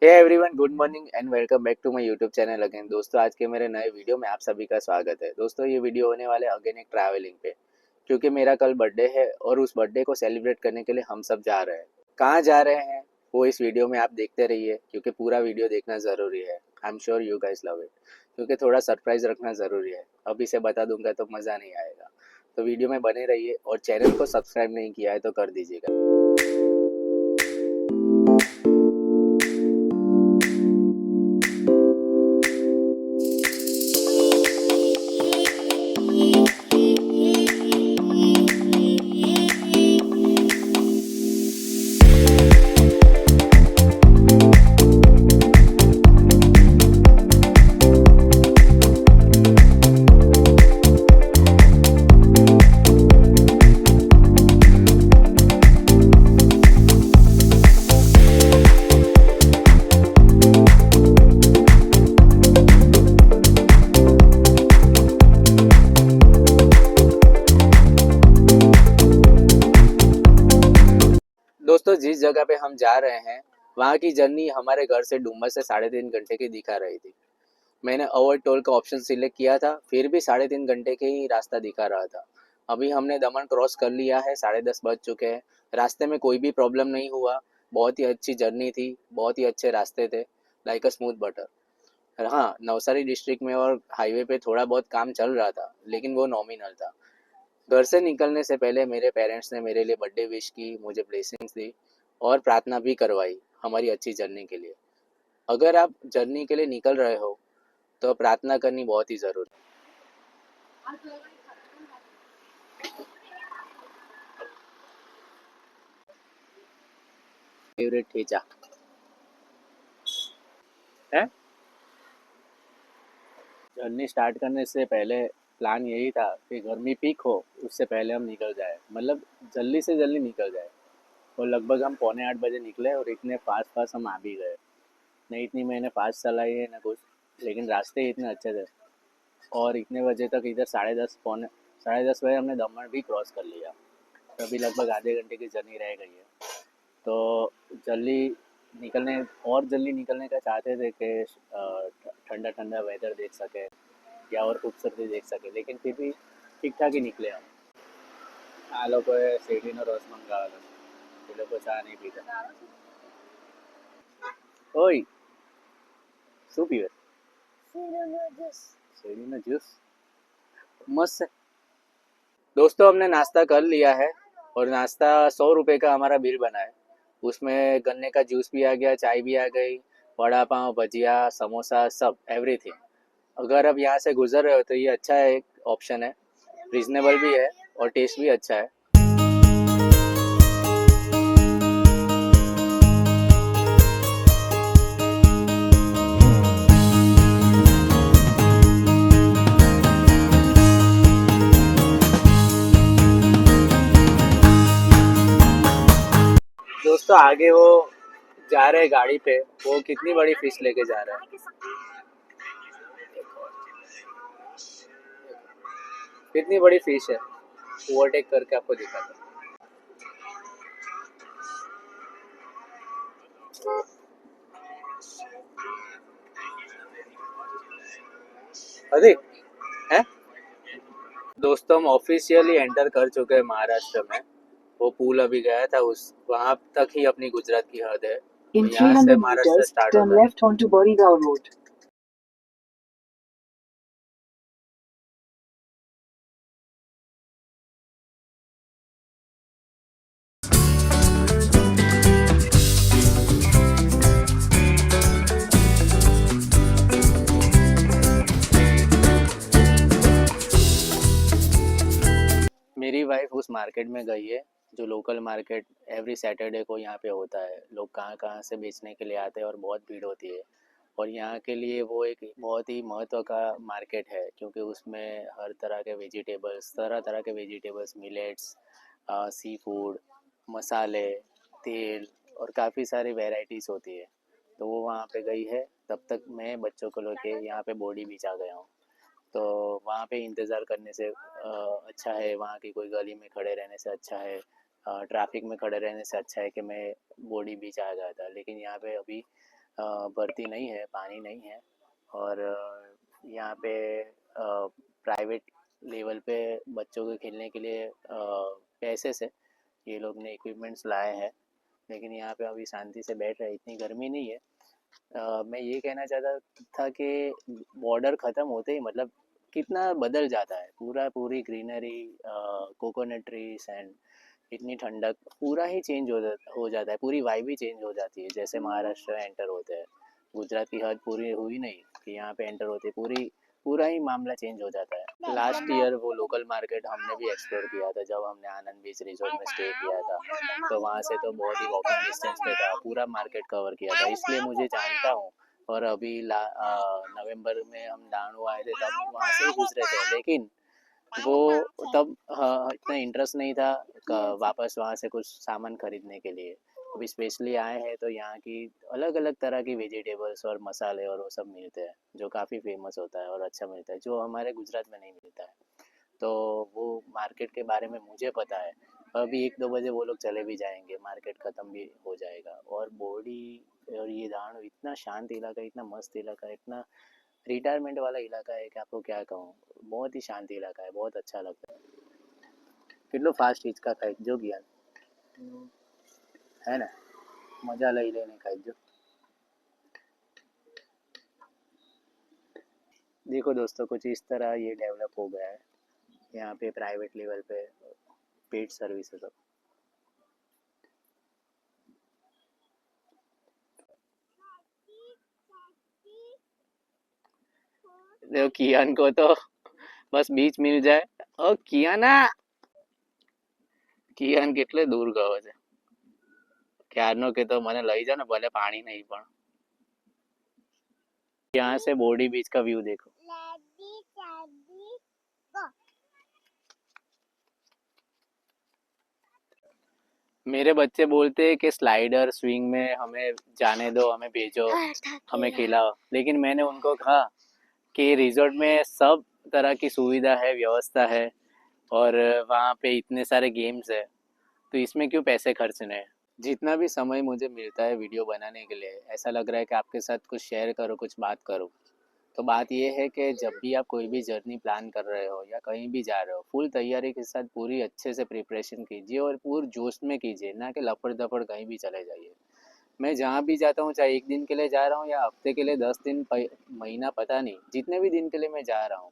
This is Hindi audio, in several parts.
Everyone, good morning and welcome back to my YouTube channel again. दोस्तों, आज के मेरे नए वीडियो में आप सभी का स्वागत है। दोस्तों, ये वीडियो होने वाले अगेन एक ट्रैवलिंग पे, क्योंकि मेरा कल बर्थडे है और उस बर्थडे को सेलिब्रेट करने के लिए हम सब जा रहे हैं। कहाँ जा रहे हैं वो इस वीडियो में आप देखते रहिए, क्योंकि पूरा वीडियो देखना ज़रूरी है। I am sure you guys love it, क्योंकि थोड़ा सरप्राइज रखना ज़रूरी है। अभी से बता दूंगा तो मज़ा नहीं आएगा। तो वीडियो में बने रहिए और चैनल को सब्सक्राइब नहीं किया है तो कर दीजिएगा। दोस्तों, जिस जगह पे हम जा रहे हैं वहाँ की जर्नी हमारे घर से डुमस से 3.5 घंटे की दिखा रही थी। मैंने अवॉइड टोल का ऑप्शन सिलेक्ट किया था, फिर भी 3.5 घंटे के ही रास्ता दिखा रहा था। अभी हमने दमन क्रॉस कर लिया है, 10:30 बज चुके हैं। रास्ते में कोई भी प्रॉब्लम नहीं हुआ। बहुत ही अच्छी जर्नी थी, बहुत ही अच्छे रास्ते थे, लाइक अ स्मूथ बटर। हाँ, नवसारी डिस्ट्रिक्ट में और हाईवे पे थोड़ा बहुत काम चल रहा था, लेकिन वो नॉमिनल था। घर से निकलने से पहले मेरे पेरेंट्स ने मेरे लिए बर्थडे विश की, मुझे ब्लेसिंग्स दी और प्रार्थना भी करवाई हमारी अच्छी जर्नी के लिए। अगर आप जर्नी के लिए निकल रहे हो तो प्रार्थना करनी बहुत ही ज़रूरी है। फेवरेट ठेचा है। जर्नी स्टार्ट करने से पहले प्लान यही था कि गर्मी पीक हो उससे पहले हम निकल जाए, मतलब जल्दी से जल्दी निकल जाए। और लगभग हम 7:45 बजे निकले और इतने फास्ट फास्ट हम आ भी गए। नहीं इतनी मैंने फास्ट चलाई है ना कुछ, लेकिन रास्ते इतने अच्छे थे। और इतने बजे तक इधर 10:30 बजे हमने दमन भी क्रॉस कर लिया। तो अभी लगभग आधे घंटे की जर्नी रह गई है। तो जल्दी निकलने और जल्दी निकलने का चाहते थे कि ठंडा ठंडा वेदर देख सके या और खूबसूरती देख सके, लेकिन फिर भी ठीक ठाक ही निकले हम। આ લોકોએ શેરડીનો રસ મંગાવેલો છે, એ લોકો ચા નહીં પીતા. ઓય, શું પીવે? શેરડીનો જ્यूस मस्त है। दोस्तों, हमने नाश्ता कर लिया है और नाश्ता 100 रुपये का हमारा बिल बना है। उसमें गन्ने का जूस भी आ गया, चाय भी आ गई, वड़ा पाव, भजिया, समोसा, सब एवरीथिंग। अगर आप यहाँ से गुजर रहे हो तो ये अच्छा है, एक ऑप्शन है, रीजनेबल भी है और टेस्ट भी अच्छा है। दोस्तों, आगे वो जा रहे गाड़ी पे, वो कितनी बड़ी फिश लेके जा रहा है, कितनी बड़ी फिश है। ओवरटेक करके आपको दिखाता हूँ। अरे है। दोस्तों, हम ऑफिशियली एंटर कर चुके हैं महाराष्ट्र में। वो पुल अभी गया था, उस वहां तक ही अपनी गुजरात की हद है। In यहाँ से 300 महाराष्ट्र meters, स्टार्ट turn होता है। left onto Borigaon Road. मेरी वाइफ उस मार्केट में गई है, जो लोकल मार्केट एवरी सैटरडे को यहाँ पे होता है। लोग कहाँ कहाँ से बेचने के लिए आते हैं और बहुत भीड़ होती है। और यहाँ के लिए वो एक बहुत ही महत्व का मार्केट है, क्योंकि उसमें हर तरह तरह के वेजिटेबल्स, मिलेट्स, सी फूड, मसाले, तेल और काफ़ी सारी वैरायटीज़ होती है। तो वो वहाँ पे गई है, तब तक मैं बच्चों को लेके यहाँ पे बॉडी बीच आ गया हूँ। तो वहाँ पे इंतज़ार करने से अच्छा है, वहाँ की कोई गली में खड़े रहने से अच्छा है, ट्रैफिक में खड़े रहने से अच्छा है कि मैं बॉडी बीच आ गया था। लेकिन यहाँ पे अभी भर्ती नहीं है, पानी नहीं है। और यहाँ पे प्राइवेट लेवल पे बच्चों के खेलने के लिए पैसे से ये लोग ने इक्विपमेंट्स लाए हैं। लेकिन यहाँ पे अभी शांति से बैठ रहे, इतनी गर्मी नहीं है। मैं ये कहना चाहता था कि बॉर्डर ख़त्म होते ही मतलब कितना बदल जाता है पूरा, पूरी ग्रीनरी, कोकोनट ट्रीज एंड इतनी ठंडक, पूरा ही चेंज हो जाता है, पूरी वाइब ही चेंज हो जाती है। जैसे महाराष्ट्र एंटर होते हैं, गुजरात की हद पूरी हुई नहीं कि यहाँ पे एंटर होते पूरी, पूरा ही मामला चेंज हो जाता है। लास्ट ईयर वो लोकल मार्केट हमने भी एक्सप्लोर किया था जब हमने आनंद बीच रिजॉर्ट में स्टे किया था। तो वहाँ से तो बहुत ही वॉकिंग डिस्टेंस पे था, पूरा मार्केट कवर किया था, इसलिए मुझे जानता हूँ। और अभी नवंबर में हम डाणू आए थे तब वहाँ से ही गुजरे थे, लेकिन वो तब इतना इंटरेस्ट नहीं था वापस वहाँ से कुछ सामान खरीदने के लिए। अभी स्पेशली आए हैं तो यहाँ की अलग अलग तरह की वेजिटेबल्स और मसाले और वो सब मिलते हैं जो काफ़ी फेमस होता है और अच्छा मिलता है, जो हमारे गुजरात में नहीं मिलता है। तो वो मार्केट के बारे में मुझे पता है। अभी 1-2 बजे वो लोग चले भी जाएंगे, मार्केट ख़त्म भी हो जाएगा। और बॉडी और ये दाणू इतना शांत इलाका, इतना मस्त इलाका, इतना रिटायरमेंट वाला इलाका है कि आपको क्या कहूँ। बहुत ही शांति इलाका है, बहुत अच्छा लगता है। કેટલો ફાસ્ટ હિંચકા ખાઈ જો ગયા है ना, मजा ले लेने खाई जो। देखो दोस्तों, कुछ इस तरह ये डेवलप हो गया है यहाँ पे प्राइवेट लेवल पे पेड सर्विस सब। देखो कियान को तो बस बीच मिल जाए। ओ कियाना, કિયાન કેટલે દૂર ગયો છે ક્યારનો કે તો મને લઈ જાઓ ને, ભલે પાણી નહીં પણ। यहाँ से बोडी बीच का व्यू देखो। मेरे बच्चे बोलते हैं कि स्लाइडर स्विंग में हमें जाने दो, हमें भेजो, हमें खिलाओ। लेकिन मैंने उनको कहा कि रिजॉर्ट में सब तरह की सुविधा है, व्यवस्था है, और वहाँ पे इतने सारे गेम्स है, तो इसमें क्यों पैसे खर्चने हैं। जितना भी समय मुझे मिलता है वीडियो बनाने के लिए, ऐसा लग रहा है कि आपके साथ कुछ शेयर करो, कुछ बात करो। तो बात ये है कि जब भी आप कोई भी जर्नी प्लान कर रहे हो या कहीं भी जा रहे हो, फुल तैयारी के साथ पूरी अच्छे से प्रिपरेशन कीजिए और पूरे जोश में कीजिए, ना कि लपड़ दपड़ कहीं भी चले जाइए। मैं जहाँ भी जाता हूँ, चाहे 1 दिन के लिए जा रहा हूँ या हफ्ते के लिए, 10 दिन, महीना, पता नहीं जितने भी दिन के लिए मैं जा रहा हूँ,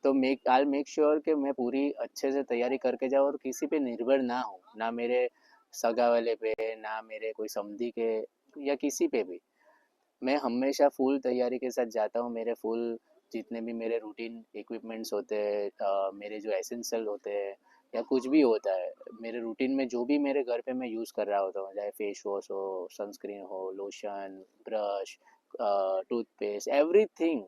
तो मेक श्योर कि मैं पूरी अच्छे से तैयारी करके जाऊँ और किसी पे निर्भर ना हो, ना मेरे सगा वाले पे, ना मेरे कोई समधी के, या किसी पे भी। मैं हमेशा फुल तैयारी के साथ जाता हूँ। मेरे फुल जितने भी मेरे रूटीन इक्विपमेंट्स होते हैं, मेरे जो एसेंशियल होते हैं या कुछ भी होता है, मेरे रूटीन में जो भी मेरे घर पे मैं यूज़ कर रहा होता हूँ, चाहे फेस वॉश हो, सनस्क्रीन हो, lotion, brush, toothpaste, everything,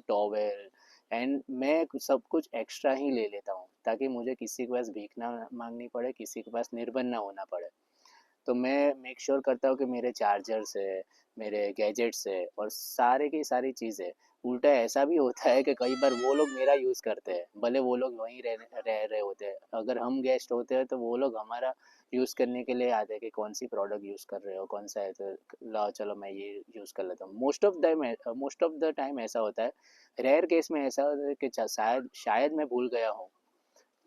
towel, and मैं सब कुछ एक्स्ट्रा ही ले लेता हूँ ताकि मुझे किसी के पास भीख ना मांगनी पड़े, किसी के पास निर्भर ना होना पड़े। तो मैं मेक श्योर करता हूँ कि मेरे चार्जर्स है, मेरे गैजेट्स है और सारे की सारी चीज़ें। उल्टा ऐसा भी होता है कि कई बार वो लोग मेरा यूज़ करते हैं, भले वो लोग वहीं रह रहे होते हैं। अगर हम गेस्ट होते हैं तो वो लोग हमारा यूज़ करने के लिए आते हैं कि कौन सी प्रोडक्ट यूज़ कर रहे हो, कौन सा है, तो लाओ चलो मैं ये यूज़ कर लेता हूँ। मोस्ट ऑफ द टाइम ऐसा होता है। रेयर केस में ऐसा होता है कि शायद शायद मैं भूल गया हूँ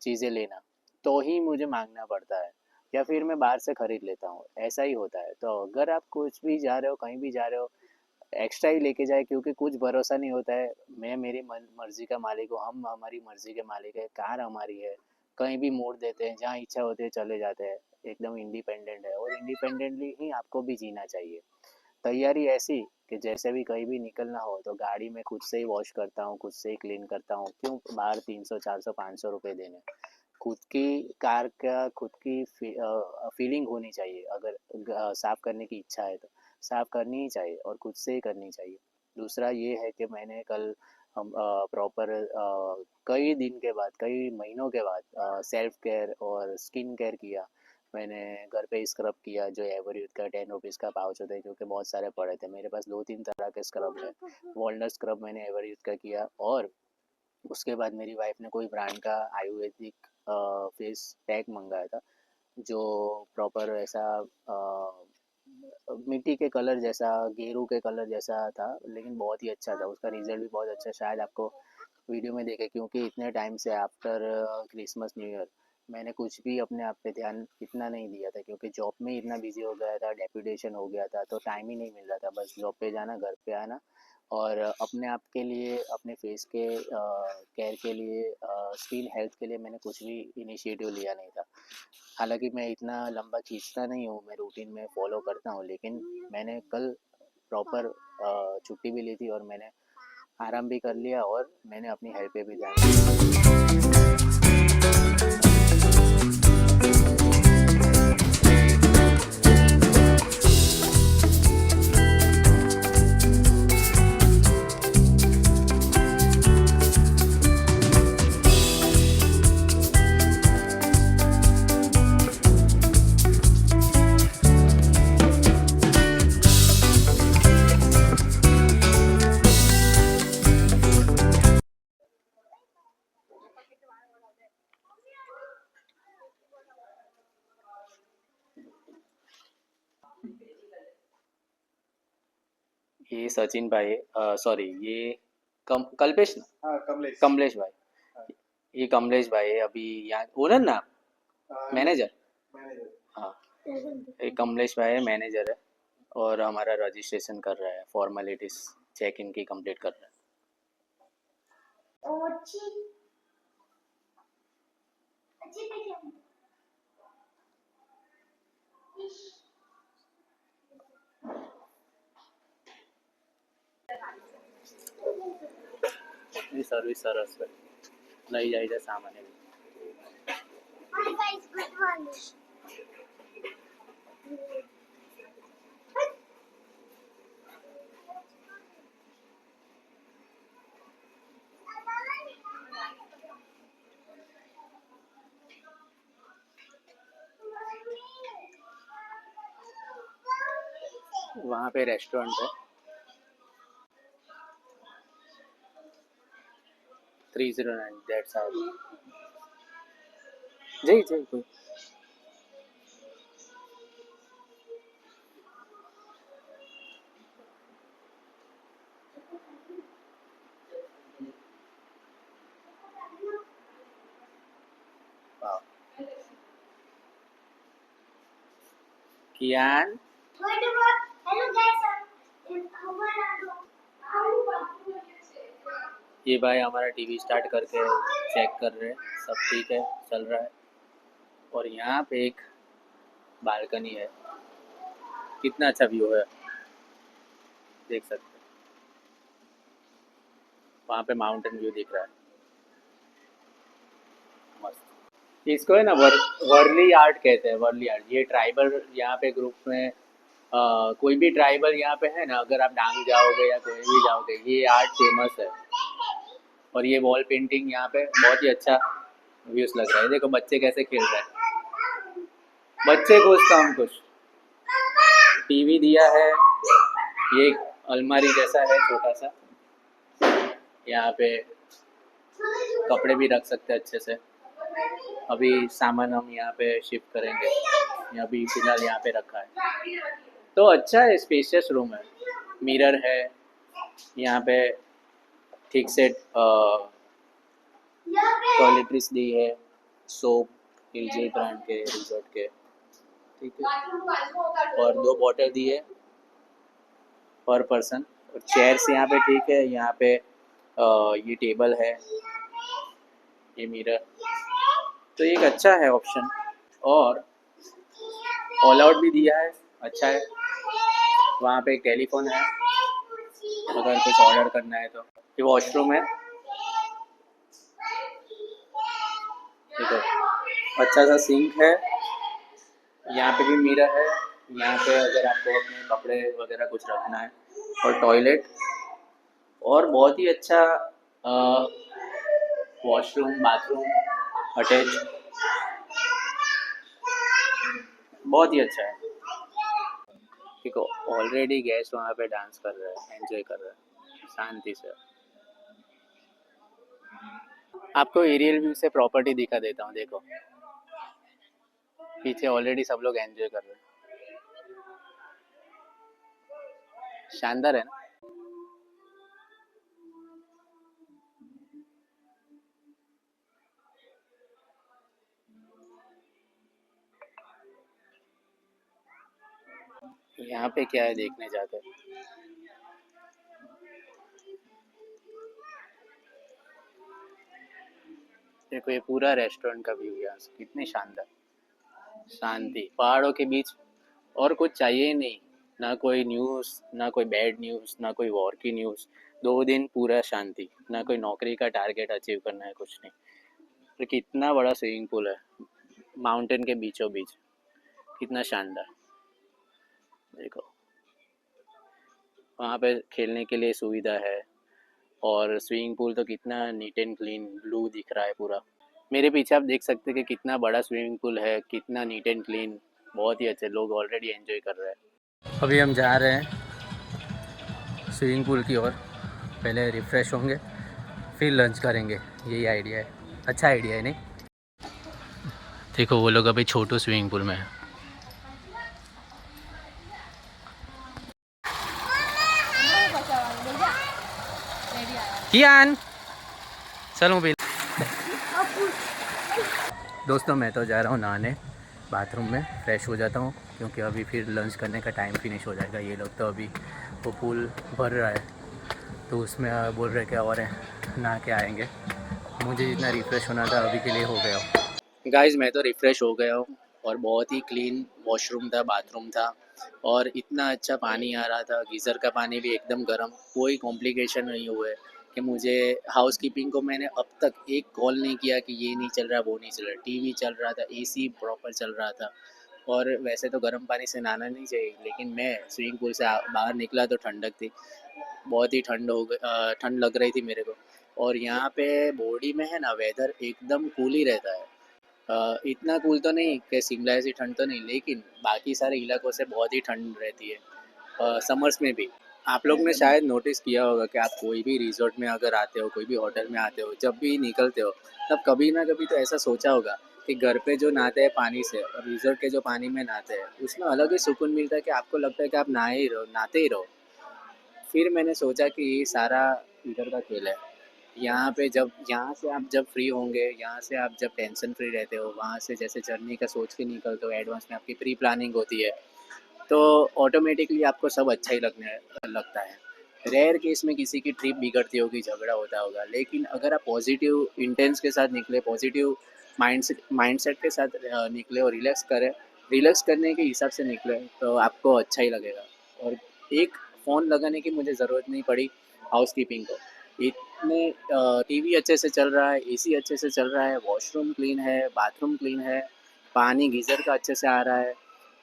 चीज़ें लेना, तो ही मुझे मांगना पड़ता है, या फिर मैं बाहर से खरीद लेता हूँ, ऐसा ही होता है। तो अगर आप कुछ भी जा रहे हो, कहीं भी जा रहे हो, एक्स्ट्रा ही लेके जाए, क्योंकि कुछ भरोसा नहीं होता है। मैं मेरी मर्जी का मालिक हूँ, हम हमारी मर्जी के मालिक है, कार हमारी है, कहीं भी मोड़ देते हैं, जहाँ इच्छा होती है चले जाते हैं, एकदम इंडिपेंडेंट है। और इंडिपेंडेंटली ही आपको भी जीना चाहिए। तैयारी ऐसी कि जैसे भी कहीं भी निकलना हो तो गाड़ी में खुद से ही वॉश करता हूँ, खुद से ही क्लीन करता हूँ। क्यों बाहर 300 400 500 रुपये देने। खुद की कार का खुद की फीलिंग होनी चाहिए। अगर साफ़ करने की इच्छा है तो साफ़ करनी ही चाहिए और खुद से ही करनी चाहिए। दूसरा ये है कि मैंने कल हम प्रॉपर कई दिन के बाद, कई महीनों के बाद सेल्फ केयर और स्किन केयर किया। मैंने घर पे स्क्रब किया, जो एवरयूथ का 10 रुपीज़ का पाउच होता है, क्योंकि बहुत सारे पड़े थे मेरे पास। 2-3 तरह के स्क्रब है। वॉलनट स्क्रब मैंने एवरयूथ का किया, और उसके बाद मेरी वाइफ ने कोई ब्रांड का आयुर्वेदिक फेस पैक मंगाया था, जो प्रॉपर ऐसा मिट्टी के कलर जैसा, गेरू के कलर जैसा था, लेकिन बहुत ही अच्छा था। उसका रिजल्ट भी बहुत अच्छा, शायद आपको वीडियो में देखे, क्योंकि इतने टाइम से आफ्टर क्रिसमस न्यू ईयर मैंने कुछ भी अपने आप पे ध्यान इतना नहीं दिया था, क्योंकि जॉब में ही इतना बिजी हो गया था, डेप्यूटेशन हो गया था, तो टाइम ही नहीं मिल रहा था। बस जॉब पे जाना, घर पे आना, और अपने आप के लिए, अपने फेस के केयर के लिए, स्किन हेल्थ के लिए मैंने कुछ भी इनिशिएटिव लिया नहीं था। हालांकि मैं इतना लंबा खींचता नहीं हूँ, मैं रूटीन में फॉलो करता हूँ, लेकिन मैंने कल प्रॉपर छुट्टी भी ली थी, और मैंने आराम भी कर लिया, और मैंने अपनी हेल्थ पे भी ध्यान दिया। ये सचिन भाई, सॉरी, ये कल्पेश ना, हाँ कमलेश। कमलेश भाई। हाँ, ये कमलेश भाई है, अभी यहाँ ओनर ना, मैनेजर। मैनेजर। हाँ, ये कमलेश भाई है, मैनेजर है, और हमारा रजिस्ट्रेशन कर रहा है, फॉर्मेलिटीज चेक इन की कंप्लीट कर रहा है। ये सर्विस સરસ છે, લઈ જાય છે સામાન એવી. वहाँ पे रेस्टोरेंट है, 309 दैट साइड. जय जय कोई. वाह. कियान, ये भाई हमारा टीवी स्टार्ट करके चेक कर रहे हैं, सब ठीक है, चल रहा है. और यहाँ पे एक बालकनी है, कितना अच्छा व्यू है, देख सकते हैं. वहाँ पे माउंटेन व्यू दिख रहा है, मस्त. इसको है ना वर्ली आर्ट कहते हैं, वर्ली आर्ट. ये ट्राइबल यहाँ पे ग्रुप में, कोई भी ट्राइबल यहाँ पे है ना, अगर आप डांग जाओगे या कोई भी जाओगे, ये आर्ट फेमस है. और ये वॉल पेंटिंग यहाँ पे बहुत ही अच्छा व्यूज लग रहा है. देखो बच्चे कैसे खेल रहे हैं, बच्चे कुछ काम कुछ. टीवी दिया है, ये एक अलमारी जैसा है छोटा सा, यहाँ पे कपड़े भी रख सकते हैं अच्छे से. अभी सामान हम यहाँ पे शिफ्ट करेंगे, अभी फिलहाल यहाँ पे रखा है. तो अच्छा है, स्पेशियस रूम है, मिरर है यहाँ पे, ठीक से टॉयलेटरीज दी है, सोप एलजी ब्रांड के, रिजॉर्ट के, ठीक है. और 2 बॉटल दी है पर पर्सन. चेयर्स यहाँ पे ठीक है, यहाँ पे ये टेबल है, ये मिरर, तो एक अच्छा है ऑप्शन. और ऑल आउट भी दिया है, अच्छा है. वहाँ पे एक टेलीफोन है, अगर कुछ ऑर्डर करना है तो. ये वॉशरूम है, देखो अच्छा सा सिंक है, यहाँ पे भी मिरर है, यहाँ पे अगर आपको अपने कपड़े वगैरह कुछ रखना है, और टॉयलेट, और बहुत ही अच्छा वॉशरूम, बाथरूम अटैच, बहुत ही अच्छा है. देखो ऑलरेडी गेस्ट वहाँ पे डांस कर रहे हैं, एंजॉय कर रहे हैं शांति से. आपको एरियल व्यू से प्रॉपर्टी दिखा देता हूँ, देखो पीछे ऑलरेडी सब लोग एंजॉय कर रहे हैं. शानदार है ना। यहाँ पे क्या है देखने जाते हैं। देखो ये पूरा रेस्टोरेंट का व्यू यहाँ से कितनी शानदार, शांति पहाड़ों के बीच, और कुछ चाहिए ही नहीं। ना कोई न्यूज़, ना कोई बैड न्यूज़, ना कोई वॉर की न्यूज़। 2 दिन पूरा शांति, ना कोई नौकरी का टारगेट अचीव करना है, कुछ नहीं। तो कितना बड़ा स्विमिंग पूल है माउंटेन के बीचों बीच, कितना शानदार। देखो वहाँ पे खेलने के लिए सुविधा है, और स्विमिंग पूल तो कितना नीट एंड क्लीन ब्लू दिख रहा है पूरा। मेरे पीछे आप देख सकते हैं कि कितना बड़ा स्विमिंग पूल है, कितना नीट एंड क्लीन, बहुत ही अच्छे, लोग ऑलरेडी एंजॉय कर रहे हैं। अभी हम जा रहे हैं स्विमिंग पूल की ओर। पहले रिफ़्रेश होंगे, फिर लंच करेंगे, यही आइडिया है। अच्छा आइडिया है नहीं? देखो वो लोग अभी छोटू स्विमिंग पूल में है। कियान चलो भी। दोस्तों मैं तो जा रहा हूँ नहाने बाथरूम में, फ्रेश हो जाता हूँ, क्योंकि अभी फिर लंच करने का टाइम फिनिश हो जाएगा। ये लोग तो अभी वो पूल भर रहा है, तो उसमें बोल रहे क्या और नहा के आएंगे। मुझे जितना रिफ़्रेश होना था अभी के लिए हो गया हूँ। गाइस मैं तो रिफ़्रेश हो गया हूँ, और बहुत ही क्लीन वॉशरूम था, बाथरूम था, और इतना अच्छा पानी आ रहा था। गीज़र का पानी भी एकदम गर्म, कोई कॉम्प्लिकेशन नहीं हुए। कि मुझे हाउस कीपिंग को मैंने अब तक एक कॉल नहीं किया कि ये नहीं चल रहा, वो नहीं चल रहा। टीवी चल रहा था, एसी प्रॉपर चल रहा था। और वैसे तो गर्म पानी से नहाना नहीं चाहिए, लेकिन मैं स्विमिंग पूल से बाहर निकला तो ठंडक थी, बहुत ही ठंड लग रही थी मेरे को। और यहाँ पे बॉडी में है ना वेदर एकदम कूल ही रहता है। इतना कूल तो नहीं कि शिमला जैसी ठंड तो नहीं, लेकिन बाकी सारे इलाकों से बहुत ही ठंड रहती है समर्स में भी। आप लोग ने शायद नोटिस किया होगा कि आप कोई भी रिजॉर्ट में अगर आते हो, कोई भी होटल में आते हो, जब भी निकलते हो, तब कभी ना कभी तो ऐसा सोचा होगा कि घर पे जो नहाते हैं पानी से और रिजॉर्ट के जो पानी में नहाते हैं, उसमें अलग ही सुकून मिलता है कि आपको लगता है कि आप नहाए ही रहो, नहाते ही रहो। फिर मैंने सोचा कि ये सारा इधर का खेल है। यहाँ पे जब यहाँ से आप जब फ्री होंगे, यहाँ से आप जब टेंशन फ्री रहते हो, वहाँ से जैसे जर्नी का सोच के निकलते हो, एडवांस में आपकी प्री प्लानिंग होती है, तो ऑटोमेटिकली आपको सब अच्छा ही लगने लगता है। रेयर केस में किसी की ट्रिप बिगड़ती होगी, झगड़ा होता होगा, लेकिन अगर आप पॉजिटिव इंटेंस के साथ निकले, पॉजिटिव माइंडसेट के साथ निकले और रिलैक्स करने के हिसाब से निकले, तो आपको अच्छा ही लगेगा। और एक फ़ोन लगाने की मुझे ज़रूरत नहीं पड़ी हाउस कीपिंग को। इतने टीवी अच्छे से चल रहा है, एसी अच्छे से चल रहा है, वॉशरूम क्लीन है, बाथरूम क्लीन है, पानी गीज़र का अच्छे से आ रहा है।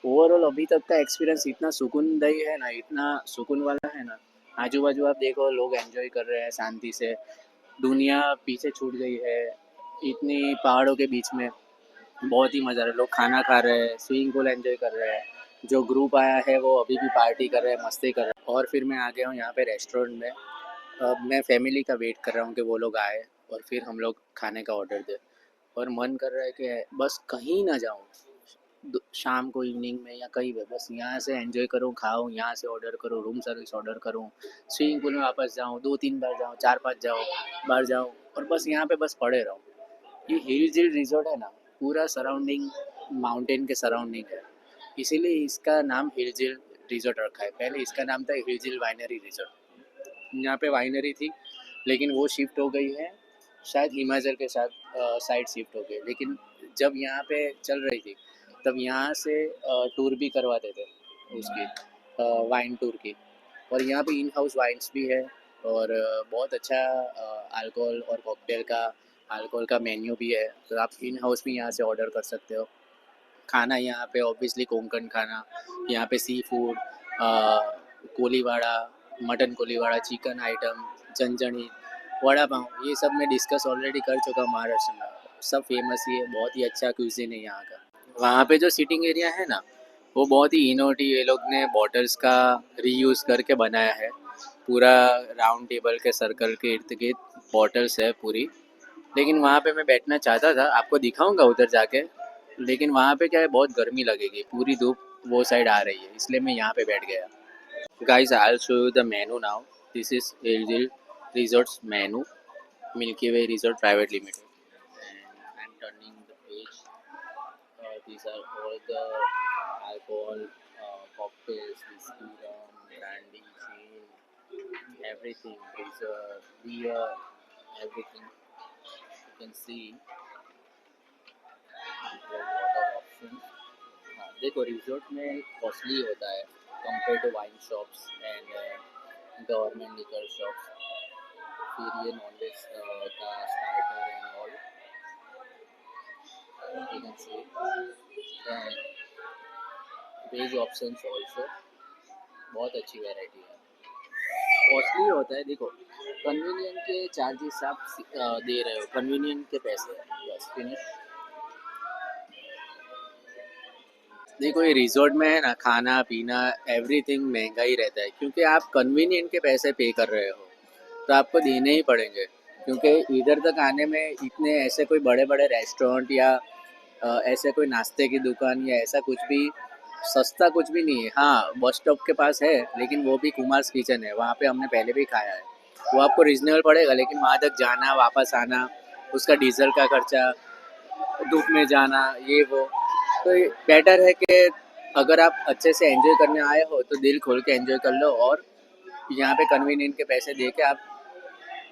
ओवरऑल अभी तक का एक्सपीरियंस इतना सुकूनदायी है ना, इतना सुकून वाला है ना। आजू बाजू आप देखो, लोग एंजॉय कर रहे हैं शांति से, दुनिया पीछे छूट गई है इतनी पहाड़ों के बीच में। बहुत ही मज़ा आ रहा है, लोग खाना खा रहे हैं, स्विमिंग पूल एंजॉय कर रहे हैं। जो ग्रुप आया है वो अभी भी पार्टी कर रहे हैं, मस्ती कर रहे हैं। और फिर मैं आ गया हूँ यहाँ पे रेस्टोरेंट में। अब मैं फैमिली का वेट कर रहा हूँ कि वो लोग आए और फिर हम लोग खाने का ऑर्डर दें। और मन कर रहा है कि बस कहीं ना जाऊँ, शाम को इवनिंग में या कहीं भी, बस यहाँ से एंजॉय करूँ, खाऊँ, यहाँ से ऑर्डर करूँ, रूम सर्विस ऑर्डर करूँ, स्विमिंग पूल में वापस जाऊँ, 2-3 बार जाऊँ, 4-5 जाऊँ बार जाऊँ, और बस यहाँ पे बस पड़े रहूँ। ये हिल जिल रिजॉर्ट है ना, पूरा सराउंडिंग माउंटेन के सराउंडिंग है, इसीलिए इसका नाम हिल जिल रिजॉर्ट रखा है। पहले इसका नाम था हिल जिल वाइनरी रिजॉर्ट। यहाँ पे वाइनरी थी, लेकिन वो शिफ्ट हो गई है, शायद हिमाचल के साथ साइड शिफ्ट हो गई। लेकिन जब यहाँ पे चल रही थी, तब यहाँ से टूर भी करवाते थे उसकी, वाइन टूर की। और यहाँ पे इन हाउस वाइन्स भी है, और बहुत अच्छा अल्कोहल और कॉकटेल का मेन्यू भी है, तो आप इन हाउस भी यहाँ से ऑर्डर कर सकते हो। खाना यहाँ पे ऑब्वियसली कोंकण खाना, यहाँ पे seafood, Koliwada, mutton Koliwada, chicken item, झंझणी, वड़ा पाव, ये सब मैं डिस्कस ऑलरेडी कर चुका हूँ महाराष्ट्र में। सब फेमस ही है, बहुत ही अच्छा क्यूजिन है यहाँ का। वहाँ पे जो सीटिंग एरिया है ना, वो बहुत ही इनोवेटिव, ये लोग ने बॉटल्स का रीयूज़ करके बनाया है। पूरा राउंड टेबल के सर्कल के इर्द गिर्द बॉटल्स है पूरी। लेकिन वहाँ पे मैं बैठना चाहता था, आपको दिखाऊंगा उधर जाके, लेकिन वहाँ पे क्या है, बहुत गर्मी लगेगी, पूरी धूप वो साइड आ रही है, इसलिए मैं यहाँ पे बैठ गया। Guys, I'll show you the menu now. This is Hillsville Resorts menu, Milky Way Resort Private Limited. And I'm turning the page. These are all the alcohol, cocktails, whiskey, rum, brandy, gin, everything. There's a beer, everything. You can see there's a lot of options. हाँ देखो रिजॉर्ट में कॉस्टली होता है compare to wine shops and government liquor shops. फिर ये नॉनवेज का starter and all you can see and veg options also. बहुत अच्छी वैरायटी है. कॉस्टली होता है देखो. कन्वीनियंट के चार्जेस आप दे रहे हो कन्वीनियंट के पैसे. बस फिनिश. देखो ये रिजॉर्ट में है ना खाना पीना एवरीथिंग महंगा ही रहता है क्योंकि आप कन्वीनियंट के पैसे पे कर रहे हो तो आपको देने ही पड़ेंगे क्योंकि इधर तक आने में इतने ऐसे कोई बड़े बड़े रेस्टोरेंट या ऐसे कोई नाश्ते की दुकान या ऐसा कुछ भी सस्ता कुछ भी नहीं है. हाँ बस स्टॉप के पास है लेकिन वो भी कुमार्स किचन है. वहाँ पे हमने पहले भी खाया है. वो आपको रिजनेबल पड़ेगा लेकिन वहाँ तक जाना वापस आना उसका डीजल का खर्चा धूप में जाना ये वो. तो बेटर है कि अगर आप अच्छे से एंजॉय करने आए हो तो दिल खोल के एंजॉय कर लो और यहाँ पे कन्वीनियंट के पैसे दे के आप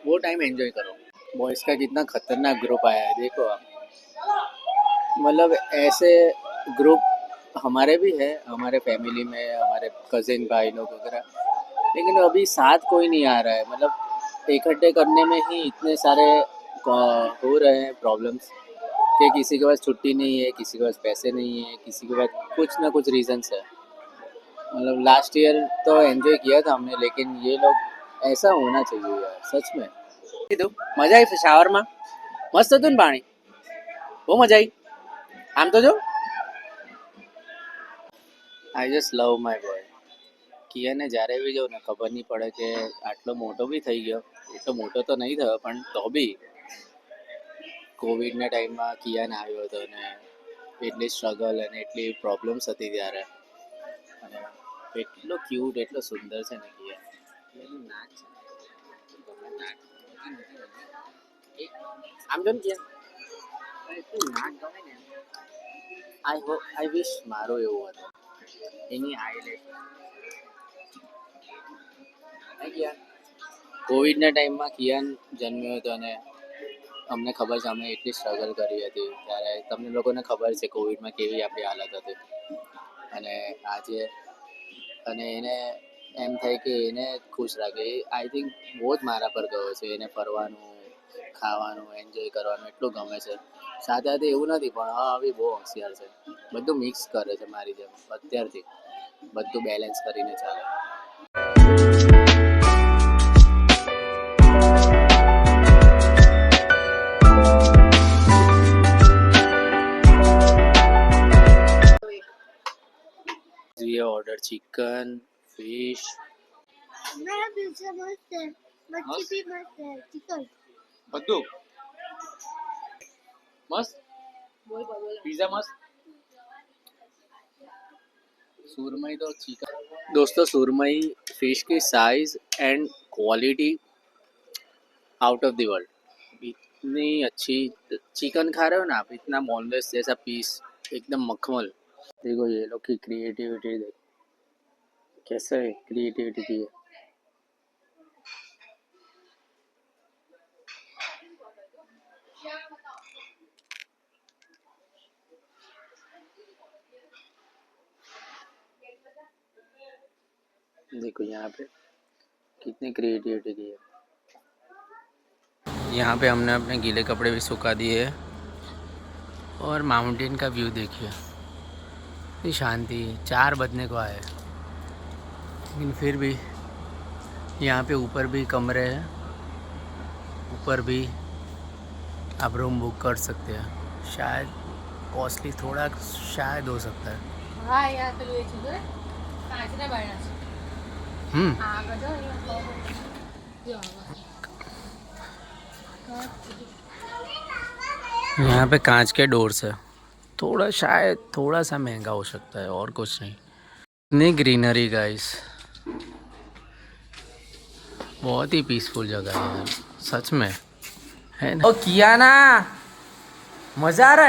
वो टाइम एंजॉय करो. बॉयज़ का कितना खतरनाक ग्रुप आया है देखो आप. मतलब ऐसे ग्रुप हमारे भी है हमारे फैमिली में हमारे कज़िन भाई लोग वगैरह लेकिन अभी साथ कोई नहीं आ रहा है. मतलब इकट्ठे करने में ही इतने सारे हो रहे हैं प्रॉब्लम्स कि किसी के पास छुट्टी नहीं है किसी के पास पैसे नहीं है किसी के पास कुछ ना कुछ रीजंस है. मतलब लास्ट ईयर तो एंजॉय किया था हमने लेकिन ये लोग ऐसा होना चाहिए यार सच में. કીધું મજા આવી શાવરમાં મસ્ત હતું ને પાણી બહુ મજા આવી. આમ તો જો I just love my boy. કિયાને જ્યારે બી જાઉં ને ખબર નહીં પડે કે આટલો મોટો બી થઈ ગયો. એટલો મોટો તો નહીં થયો પણ તો બી કોવિડના ટાઈમમાં કિયાન આવ્યો હતો ને એટલી સ્ટ્રગલ અને એટલી પ્રોબ્લેમ્સ હતી ત્યારે અને એટલો ક્યુટ એટલો સુંદર છે ને કિયાન. એનું નાક છે ને નાક આમ જો ને કિયાન એટલું નાક ગમે ને. આઈ વિશ મારો એવું હતો. એની હાઈલાઇટ કિયાન કોવિડના ટાઈમમાં કિયાન જન્મ્યો હતો અને અમને ખબર છે અમે એટલી સ્ટ્રગલ કરી હતી ત્યારે તમને લોકોને ખબર છે કોવિડમાં કેવી આપણી હાલત હતી અને આજે અને એને એમ થાય કે એને ખુશ રાખે. આઈ થિંક બહુ જ મારા પર ગયો છે. એને ફરવાનું ખાવાનું એન્જોય કરવાનું એટલું ગમે છે. સાથે સાથે એવું નથી પણ હા હવે બહુ હોશિયાર છે. બધું મિક્સ કરે છે મારી જેમ અત્યારથી બધું બેલેન્સ કરીને ચાલે. We have ordered chicken, fish. मेरा पिज्जा मस्त है मच्छी भी मस्त है चिकन બધું મસ્ત. पिज्जा मस्त. सुरमई तो चिकन. दोस्तों सुरमई फिश की size and quality out of the world. इतनी अच्छी चिकन खा रहे हो ना आप इतना बोनलेस जैसा पीस एकदम मखमल. देखो ये लोग की क्रिएटिविटी देखो कैसे क्रिएटिविटी की है. देखो यहाँ पे कितनी क्रिएटिविटी की है. यहाँ पे हमने अपने गीले कपड़े भी सुखा दिए हैं और माउंटेन का व्यू देखिए. इतनी शांति. 4 बजने को आए लेकिन फिर भी यहाँ पे ऊपर भी कमरे हैं. ऊपर भी आप रूम बुक कर सकते हैं. शायद कॉस्टली थोड़ा शायद हो सकता है. हाँ यार तो ये चीज़ है कांचना बायना आगे जो यहाँ पे कांच के डोर्स है. थोड़ा शायद थोड़ा सा महंगा हो सकता है और कुछ नहीं. इतनी ग्रीनरी गाइस बहुत ही पीसफुल जगह है यार, सच में है ना। ओ किया ना, मजा आ रहा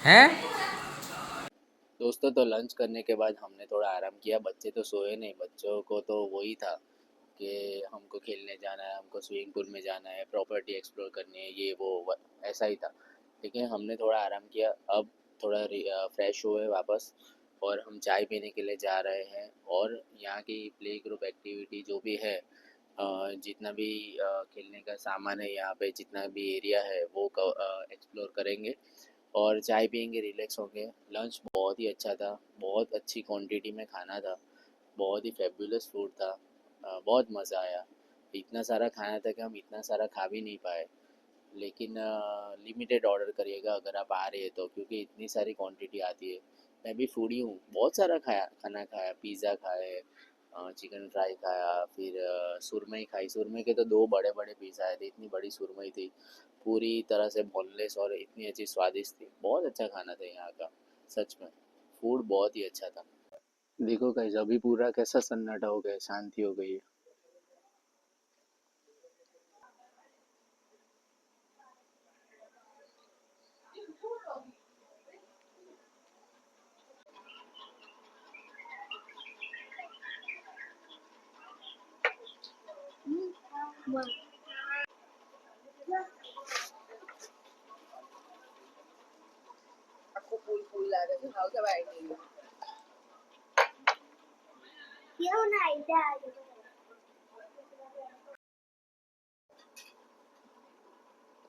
है दोस्तों। तो लंच करने के बाद हमने थोड़ा आराम किया। बच्चे तो सोए नहीं, बच्चों को तो वही था कि हमको खेलने जाना है, हमको स्विमिंग पूल में जाना है, प्रॉपर्टी एक्सप्लोर करनी है, ये वो ऐसा ही था। ठीक है, हमने थोड़ा आराम किया। अब थोड़ा फ्रेश हुए वापस, और हम चाय पीने के लिए जा रहे हैं। और यहाँ की प्ले ग्रुप एक्टिविटी जो भी है, जितना भी खेलने का सामान है यहाँ पे, जितना भी एरिया है वो एक्सप्लोर करेंगे और चाय पियेंगे, रिलैक्स होंगे। लंच बहुत ही अच्छा था, बहुत अच्छी क्वांटिटी में खाना था, बहुत ही फेबुलस फूड था। बहुत मज़ा आया। इतना सारा खाना था कि हम इतना सारा खा भी नहीं पाए, लेकिन लिमिटेड ऑर्डर करिएगा अगर आप आ रहे हैं तो, क्योंकि इतनी सारी क्वांटिटी आती है। मैं भी फूडी हूँ, बहुत सारा खाना खाया, पिज़्ज़ा खाए, चिकन फ्राई खाया, फिर सुरमई खाई। सुरमई के तो दो बड़े बड़े पीस आए थे, इतनी बड़ी सुरमई थी, पूरी तरह से बोनलेस, और इतनी अच्छी स्वादिष्ट थी। बहुत अच्छा खाना था यहाँ का, सच में फूड बहुत ही अच्छा था। देखो गाइस, अभी पूरा कैसा सन्नाटा हो गया, शांति हो गई है।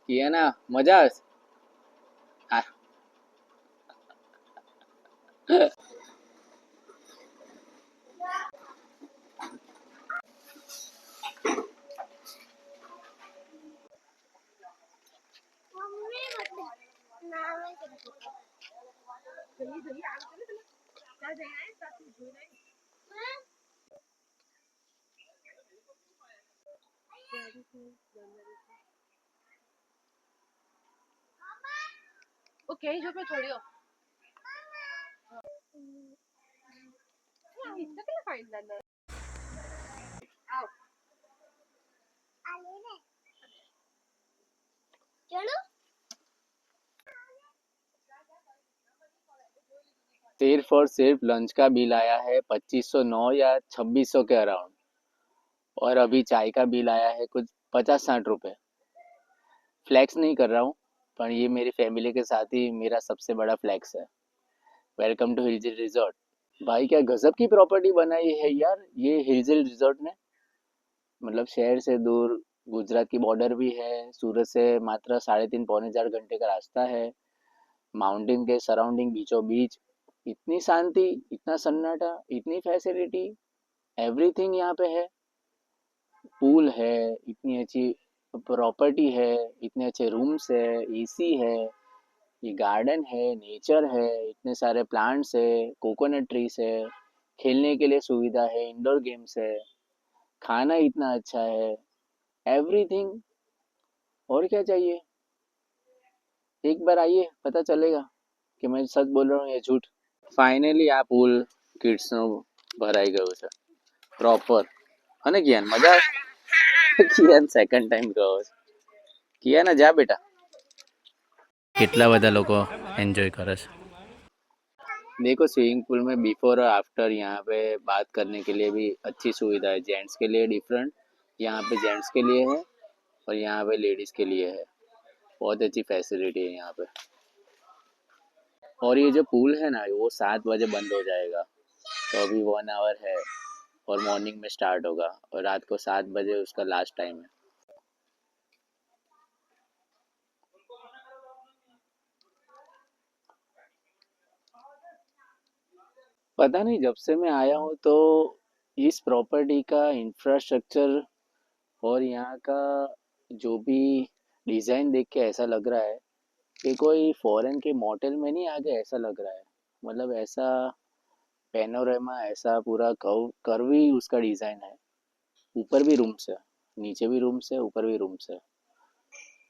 किया ना मजा। हाँ। ओके जो पे छोड़ियो इसका क्या फायदा है आओ चलो सिर्फ और सिर्फ लंच का बिल आया है 2509 या 2600 के अराउंड, और अभी चाय का बिल आया है कुछ 50-60 रुपए। फ्लैक्स नहीं कर रहा हूँ, पर ये मेरी फैमिली के साथ ही मेरा सबसे बड़ा फ्लैक्स है। Welcome to Hiljil resort. भाई क्या गजब की प्रॉपर्टी बनाई है यार ये हिलजिल रिजॉर्ट ने। मतलब शहर से दूर, गुजरात की बॉर्डर भी है, सूरत से मात्र 3.5 पौने 4 घंटे का रास्ता है, माउंटेन के सराउंडिंग बीचों बीच। इतनी शांति, इतना सन्नाटा, इतनी फैसिलिटी, एवरीथिंग यहाँ पे है। पूल है, इतनी अच्छी प्रॉपर्टी है, इतने अच्छे रूम्स है, एसी है, ये गार्डन है, नेचर है, इतने सारे प्लांट्स है, कोकोनट ट्रीज है, खेलने के लिए सुविधा है, इंडोर गेम्स है, खाना इतना अच्छा है, एवरीथिंग। और क्या चाहिए। एक बार आइए, पता चलेगा कि मैं सच बोल रहा हूँ या झूठ। ફાઇનલી આ પુલ કિડ્સનો ભરાઈ ગયો છે પ્રોપર. અને કિયાન મજા આવે? કિયાન સેકન્ડ ટાઈમ ગયો છે. કિયાન જા બેટા. કેટલા બધા લોકો એન્જોય કરે છે. देखो स्विमिंग पूल में बिफोर और आफ्टर यहाँ पे बात करने के लिए भी अच्छी सुविधा है। जेंट्स के लिए डिफरेंट, यहाँ पे जेंट्स के लिए है, और यहाँ पे लेडीज़ के लिए है। बहुत अच्छी फैसिलिटी है यहाँ पे। और ये जो पूल है ना, वो 7 बजे बंद हो जाएगा, तो अभी 1 आवर है, और मॉर्निंग में स्टार्ट होगा, और रात को 7 बजे उसका लास्ट टाइम है। पता नहीं, जब से मैं आया हूँ तो इस प्रॉपर्टी का इंफ्रास्ट्रक्चर और यहाँ का जो भी डिज़ाइन देख के ऐसा लग रहा है कि कोई फॉरेन के मॉडल में नहीं आ गया, ऐसा लग रहा है। मतलब ऐसा पैनोरामा, ऐसा पूरा कर्वी उसका डिज़ाइन है। ऊपर भी रूम्स है, नीचे भी रूम्स है, ऊपर भी रूम्स है।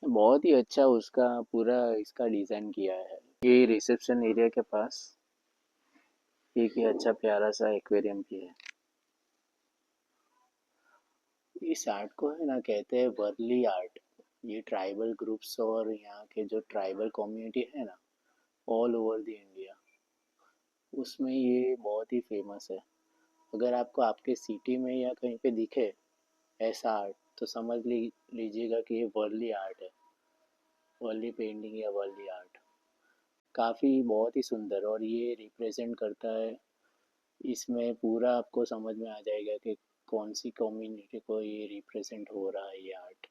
बहुत ही अच्छा उसका पूरा इसका डिज़ाइन किया है। ये रिसेप्शन एरिया के पास एक ही अच्छा प्यारा सा एक्वेरियम भी है। इस आर्ट को है ना कहते हैं वर्ली आर्ट। ये ट्राइबल ग्रुप्स और यहाँ के जो ट्राइबल कम्युनिटी है ना ऑल ओवर द इंडिया, उसमें ये बहुत ही फेमस है। अगर आपको आपके सिटी में या कहीं पे दिखे ऐसा आर्ट तो समझ लीजिएगा कि ये वर्ली आर्ट है, वर्ली पेंटिंग या वर्ली आर्ट। काफ़ी बहुत ही सुंदर, और ये रिप्रेजेंट करता है, इसमें पूरा आपको समझ में आ जाएगा कि कौन सी कम्युनिटी को ये रिप्रेजेंट हो रहा है ये आर्ट।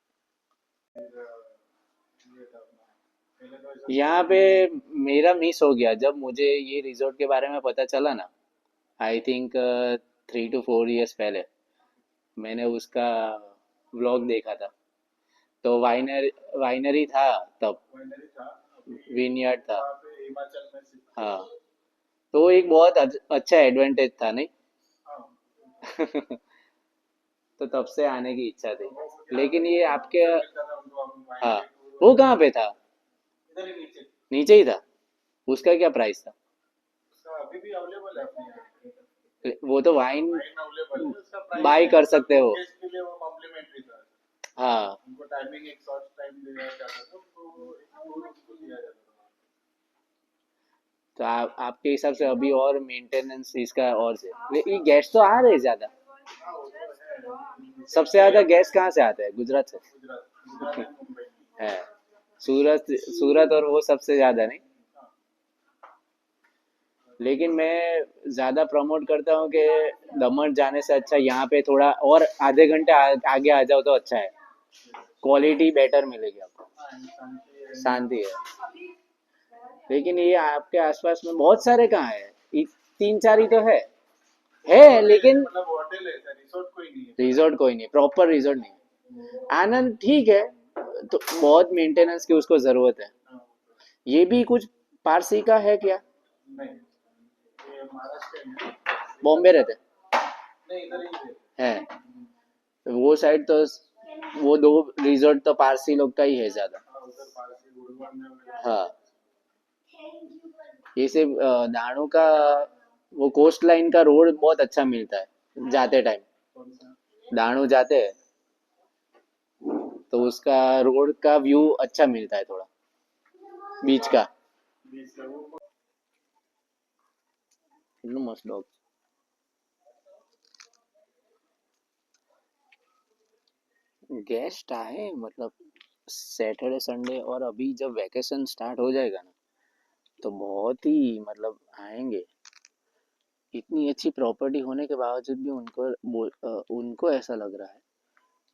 यहाँ पे मेरा मिस हो गया जब मुझे ये रिजॉर्ट के बारे में पता चला ना। आई थिंक 3 to 4 years पहले मैंने उसका व्लॉग देखा था। तो वाइनरी था तब, विनयार्ड था। हाँ, तो एक बहुत अच्छा एडवांटेज था नहीं। तो तब से आने की इच्छा थी, लेकिन ये आपके। हाँ, वो कहाँ पे था? नीचे ही था। उसका क्या प्राइस था? वो तो वाइन बाई कर सकते हो। हाँ, तो आपके हिसाब से अभी और मेंटेनेंस इसका और से ये गैस तो आ रहे ज्यादा। सबसे ज्यादा गैस कहाँ से आता है? गुजरात से है। सूरत सूरत और वो सबसे ज्यादा नहीं। लेकिन मैं ज्यादा प्रमोट करता हूँ कि दमन जाने से अच्छा यहाँ पे थोड़ा और आधे घंटे आगे आ जाओ तो अच्छा है। क्वालिटी बेटर मिलेगी आपको, शांति है। लेकिन ये आपके आसपास में बहुत सारे कहाँ है? 3 4 ही तो है लेकिन रिजॉर्ट कोई नहीं, प्रॉपर रिजॉर्ट नहीं। आनंद ठीक है, तो बहुत मेंटेनेंस की उसको जरूरत है। ये भी कुछ पारसी का है क्या? बॉम्बे रहते हैं। तो वो साइड तो वो दो रिजॉर्ट तो पारसी लोग का ही है ज्यादा। हाँ, ये सिर्फ दाणू का वो कोस्ट लाइन का रोड बहुत अच्छा मिलता है जाते टाइम। दाणू जाते हैं तो उसका रोड का व्यू अच्छा मिलता है थोड़ा, बीच का। કેટલું મસ્ત ડોગ। गेस्ट आए मतलब सैटरडे संडे, और अभी जब वैकेशन स्टार्ट हो जाएगा ना तो बहुत ही मतलब आएंगे। इतनी अच्छी प्रॉपर्टी होने के बावजूद भी उनको ऐसा लग रहा है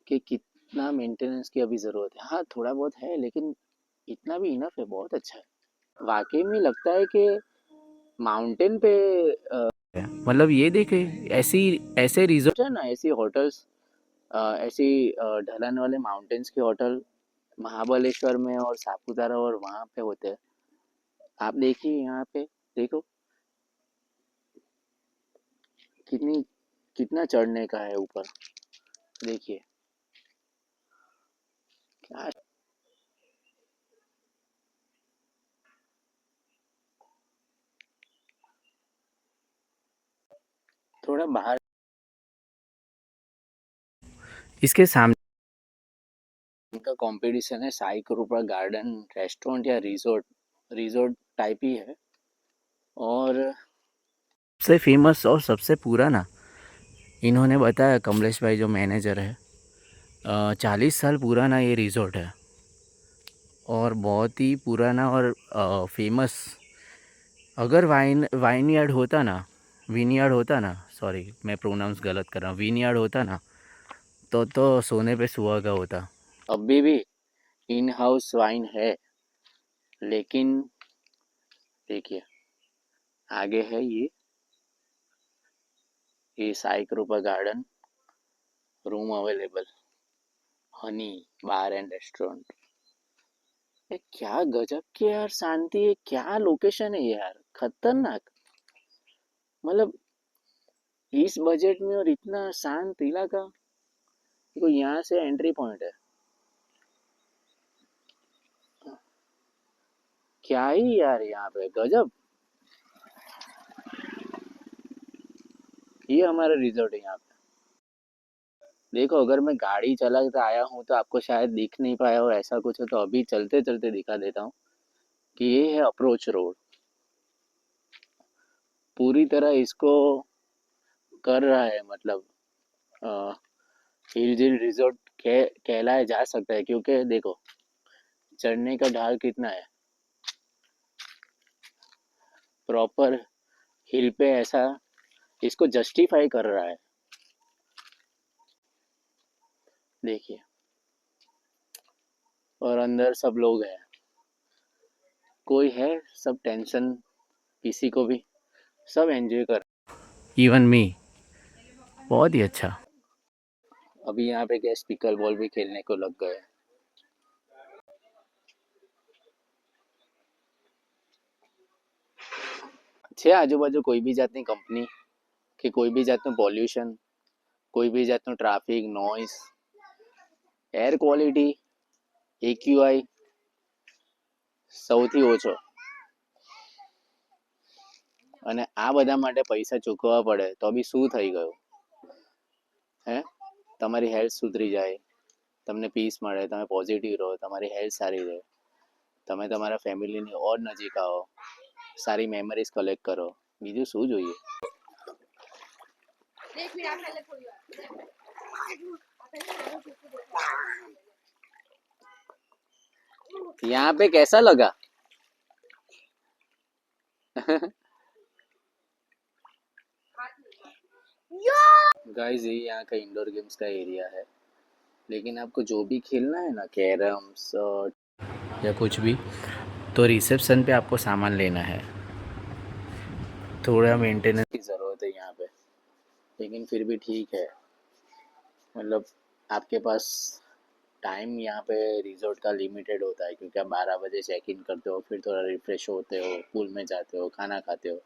कि कितना मेंटेनेंस की अभी ज़रूरत है। हाँ, थोड़ा बहुत है लेकिन इतना भी इनफ है, बहुत अच्छा है। वाकई में लगता है कि माउंटेन पे मतलब ये देखे ऐसी ऐसे रिजॉर्ट है ना, ऐसी होटल्स, ऐसी ढलान वाले माउंटेन्स के होटल महाबलेश्वर में और सापुतारा और वहाँ पे होते हैं। आप देखिए यहाँ पे, देखो कितनी कितना चढ़ने का है ऊपर। देखिए क्या। थोड़ा बाहर इसके सामने का कंपटीशन है, साई कृपा गार्डन रेस्टोरेंट या रिजॉर्ट, रिजॉर्ट टाइप ही है। और सबसे फेमस और सबसे पुराना इन्होंने बताया, कमलेश भाई जो मैनेजर है, 40 साल पुराना ये रिजॉर्ट है और बहुत ही पुराना और फेमस। अगर वाइन यार्ड होता ना, विनयार्ड होता ना, सॉरी मैं प्रोनाउंस गलत कर रहा हूँ, विनयार्ड होता ना तो सोने पे सुहागा होता। अभी भी इन हाउस वाइन है, लेकिन देखिए आगे है ये साई कृपा garden, room available, Honey bar and restaurant. ये क्या गजब की यार शांति है, क्या लोकेशन है यार, खतरनाक। मतलब इस बजट में और इतना शांत इलाका, तो यहाँ से एंट्री पॉइंट है। क्या ही यार यहाँ पे गजब। ये हमारा रिजॉर्ट है यहाँ पे। देखो अगर मैं गाड़ी चला के आया हूँ तो आपको शायद दिख नहीं पाया हो, ऐसा कुछ हो तो अभी चलते चलते दिखा देता हूँ कि ये है अप्रोच रोड। पूरी तरह इसको कर रहा है, मतलब हिल झील रिजॉर्ट कहलाया जा सकता है, क्योंकि देखो चढ़ने का ढाल कितना है, प्रॉपर हिल पे ऐसा इसको जस्टिफाई कर रहा है। देखिए, और अंदर सब लोग हैं, कोई है, सब टेंशन किसी को भी, सब एंजॉय कर, इवन मी, बहुत ही अच्छा। अभी यहाँ पे क्या पिकल बॉल भी खेलने को लग गए। છે આજુબાજુ કોઈ બી જાતની કંપની કે કોઈ બી જાતનું પોલ્યુશન, કોઈ બી જાતનું traffic noise, air quality, AQI સૌથી ઓછો, અને આ બધા માટે પૈસા ચૂકવવા પડે તો બી શું થઈ ગયું હે? તમારી હેલ્થ સુધરી જાય, તમને પીસ મળે, તમે પોઝિટિવ રહો, તમારી હેલ્થ સારી રહે, તમે તમારા ફેમિલીની ઓર નજીક આવો, સારી મેમરીઝ કલેક્ટ કરો, બીજું શું જોઈએ? यहाँ पे कैसा लगा? गाइस ये यहाँ का इंडोर गेम्स का एरिया है, लेकिन आपको जो भी खेलना है ना, कैरम्स या कुछ भी, तो रिसेप्शन पे आपको सामान लेना है। थोड़ा मेंटेनेंस की ज़रूरत है यहाँ पे, लेकिन फिर भी ठीक है। मतलब आपके पास टाइम यहाँ पे रिजॉर्ट का लिमिटेड होता है, क्योंकि आप 12 बजे चेक इन करते हो, फिर थोड़ा रिफ्रेश होते हो, पूल में जाते हो, खाना खाते हो,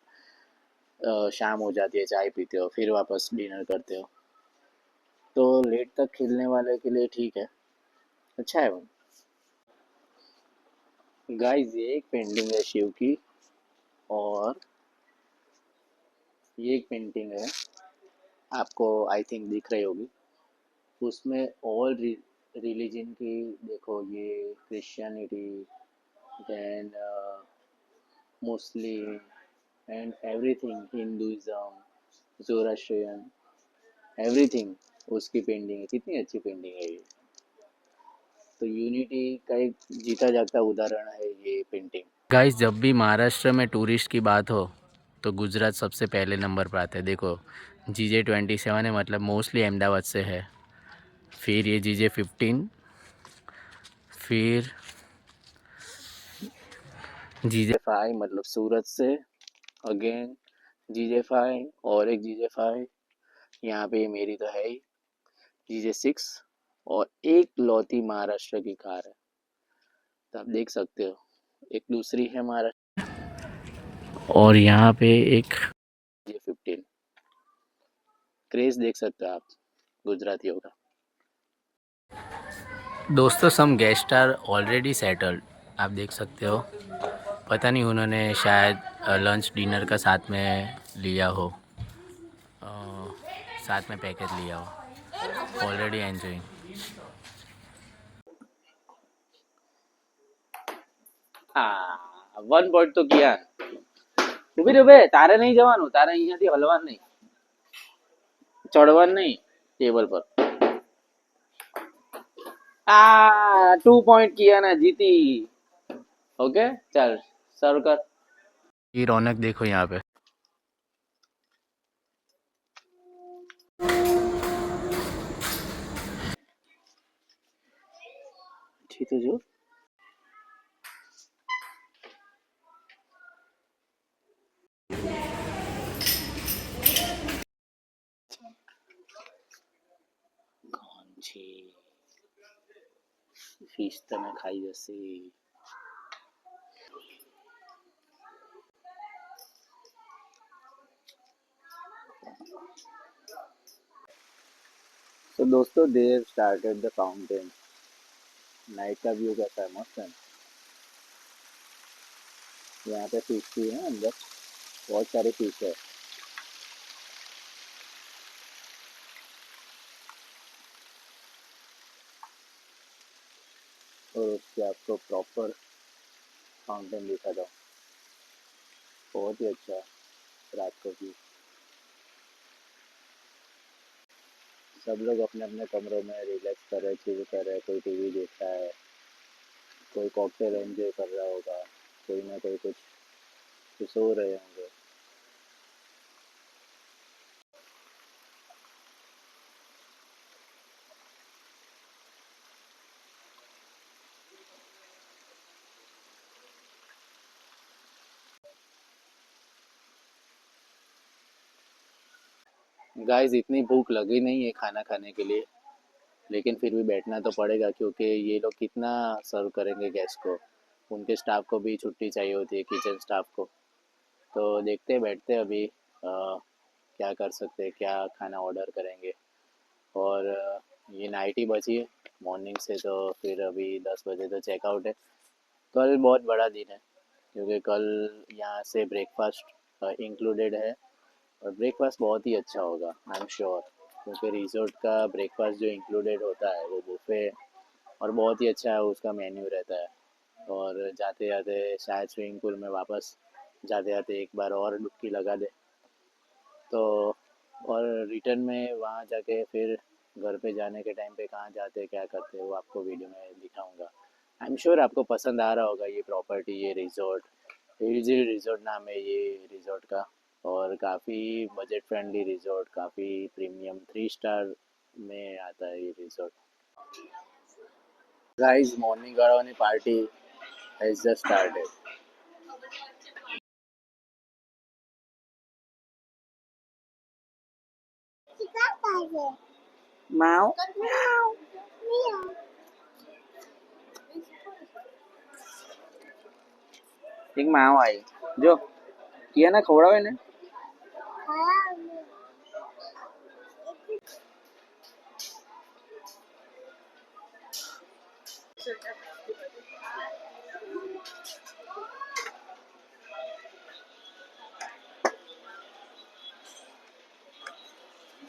शाम हो जाती है, चाय पीते हो, फिर वापस डिनर करते हो। तो लेट तक खेलने वाले के लिए ठीक है, अच्छा है वो। गाइस ये एक पेंटिंग है शिव की, और ये एक पेंटिंग है, आपको आई थिंक दिख रही होगी, उसमें ऑल रिलीजन की, देखो ये Christianity, then Muslim and everything, Hinduism, Zoroastrian, everything उसकी पेंटिंग है। कितनी अच्छी पेंटिंग है ये, तो यूनिटी का एक जीता जागता उदाहरण है ये पेंटिंग। गाइस जब भी महाराष्ट्र में टूरिस्ट की बात हो तो गुजरात सबसे पहले नंबर पर आता है। देखो GJ27 है, मतलब मोस्टली अहमदाबाद से है, फिर ये GJ15, फिर GJ5 मतलब सूरत से, अगेन GJ5 और एक GJ5, यहाँ पे मेरी तो है ही GJ6, और एक लौती महाराष्ट्र की कार है, तो आप देख सकते हो, एक दूसरी है महाराष्ट्र, और यहाँ पे एक GJ15। क्रेज देख सकते हो आप गुजरातियों का। दोस्तों some guest are already settled, आप देख सकते हो, पता नहीं उन्होंने शायद लंच डिनर का साथ में लिया हो, साथ में पैकेज लिया हो, ऑलरेडी एंजॉइंग। હા 1 પોઈન્ટ તો કિયા, ઉભી રે બે, તારે નહીં જવાનું, તારે અહીંયાથી હલવાનું નહીં, ચડવાનું નહીં ટેબલ પર। आ 2 पॉइंट किया ना, जीती। ओके चल सर्व कर। ये रौनक देखो यहाँ पे, ठीक है जो कौन छी फिश તમે ખાઈ જશે। तो दोस्तों they've started the fountain. Night का व्यू कैसा है, मस्त है। यहाँ पे फिश भी है अंदर, बहुत सारी फिश है। और उससे आपको प्रॉपर फाउंटेन दिखा था, बहुत ही अच्छा रात को भी। सब लोग अपने अपने कमरों में रिलैक्स कर रहे, चिल कर रहे, कोई टीवी देख रहा है, कोई कॉकटेल एंजॉय कर रहा होगा, कोई ना कोई कुछ सो रहे होंगे। गाइस इतनी भूख लगी नहीं है खाना खाने के लिए, लेकिन फिर भी बैठना तो पड़ेगा क्योंकि ये लोग कितना सर्व करेंगे गेस्ट को। उनके स्टाफ को भी छुट्टी चाहिए होती है, किचन स्टाफ को। तो देखते हैं, बैठते हैं अभी क्या कर सकते हैं, क्या खाना ऑर्डर करेंगे। और ये नाइट ही बची है, मॉर्निंग से तो फिर अभी 10 बजे तो चेकआउट है। कल बहुत बड़ा दिन है क्योंकि कल यहाँ से ब्रेकफास्ट इंक्लूडेड है, और ब्रेकफास्ट बहुत ही अच्छा होगा, आई एम श्योर। क्योंकि रिजॉर्ट का ब्रेकफास्ट जो इंक्लूडेड होता है वो बुफे, और बहुत ही अच्छा है उसका मेन्यू रहता है। और जाते जाते शायद स्विमिंग पूल में वापस जाते जाते एक बार और डुबकी लगा दे तो। और रिटर्न में वहाँ जाके फिर घर पे जाने के टाइम पे कहाँ जाते क्या करते वो आपको वीडियो में दिखाऊंगा। आई एम श्योर आपको पसंद आ रहा होगा ये प्रॉपर्टी, ये रिजॉर्ट। हिलजी रिजॉर्ट नाम है ये रिजॉर्ट का, और काफ़ी बजट फ्रेंडली रिजॉर्ट, काफ़ी प्रीमियम 3 स्टार में आता है ये रिजॉर्ट। गाइस मॉर्निंग वाली पार्टी हैज जस्ट स्टार्टेड। माओ एक माओ आई जो किया ना खवડાવે ને।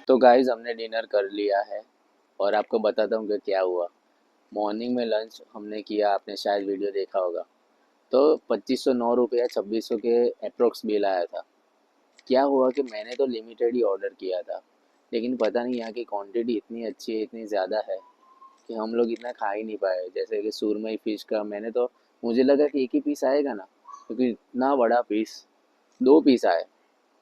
तो गाइस हमने डिनर कर लिया है, और आपको बताता हूँ कि क्या हुआ। मॉर्निंग में लंच हमने किया, आपने शायद वीडियो देखा होगा। तो 2509 रुपये 2600 के अप्रोक्स बिल आया था। क्या हुआ कि मैंने तो लिमिटेड ही ऑर्डर किया था, लेकिन पता नहीं यहाँ की क्वांटिटी इतनी अच्छी है, इतनी ज़्यादा है कि हम लोग इतना खा ही नहीं पाए। जैसे कि सुरमई फिश का मैंने तो, मुझे लगा कि एक ही पीस आएगा ना, क्योंकि इतना बड़ा पीस, 2 पीस आए।